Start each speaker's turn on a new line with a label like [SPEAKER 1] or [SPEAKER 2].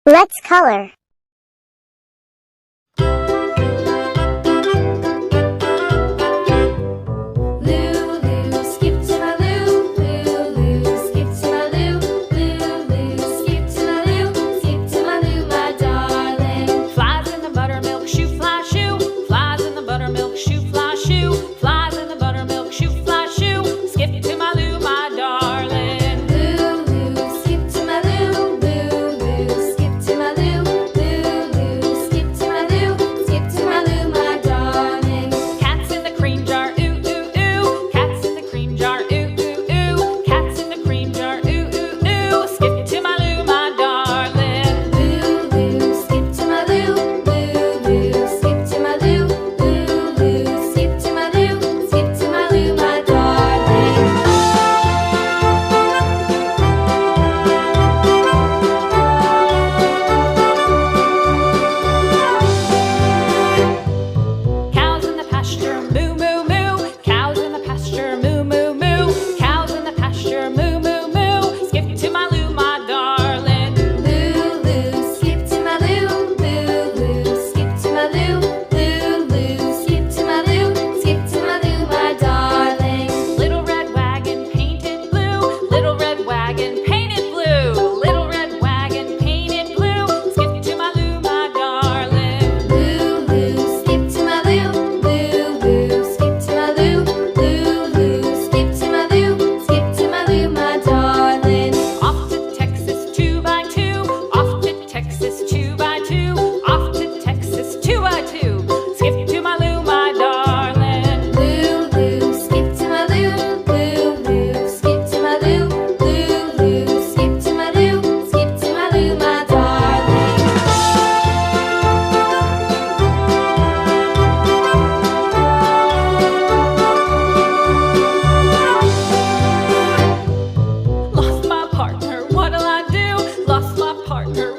[SPEAKER 1] Let's color.
[SPEAKER 2] Lulu, skip to my Lou. Lulu, skip to my Lou. Lulu, skip to my Lou. Skip to my Lou, my darling.
[SPEAKER 3] Flies in the buttermilk shoe, fly shoe. Flies in the buttermilk shoe, fly shoe. Flies in the buttermilk shoe, fly shoe. Skip to my Lou, my darling.
[SPEAKER 2] Lulu, skip to my Lou. Lulu, skip to my Lou. Lulu, skip to my Lou. Skip to my Lou, my darling.
[SPEAKER 3] Cats in the cream jar, ooh ooh ooh. Cats in the cream jar, ooh ooh ooh. Cats in the cream jar, ooh ooh ooh. Skip to my Lou, my darling.
[SPEAKER 2] Lulu, skip to my Lou. Lulu, skip to my Lou. Lulu, skip to my Lou. Skip to my Lou, my darling.
[SPEAKER 3] Cows in the pasture, moo moo moo. Cows in the pasture, moo moo moo. Cows in the pasture, moo moo moo. Skip to my Lou, my darling.
[SPEAKER 2] Lulu, skip to my Lou. Lulu, skip to my Lou. Lulu, skip to my Lou. Skip to my Lou, my darling.
[SPEAKER 3] Little red wagon painted blue. Little red wagon painted blue. Little red wagon painted blue. Skip to my Lou, my darling.
[SPEAKER 2] Lulu, skip to my Lou. Lulu, skip to my Lou. Lulu, skip to my Lou. Skip to my Lou, my darling.
[SPEAKER 3] Off to Texas 2x2. Off to Texas 2x2. Off to Texas 2x2. Skip to my Lou, my darling.
[SPEAKER 2] Lulu, skip to my Lou. Lulu, skip to my Lou. Lulu, skip to my Lou. Skip to my Lou, my darling.
[SPEAKER 3] Lost my partner, what'll I do? Lost my partner,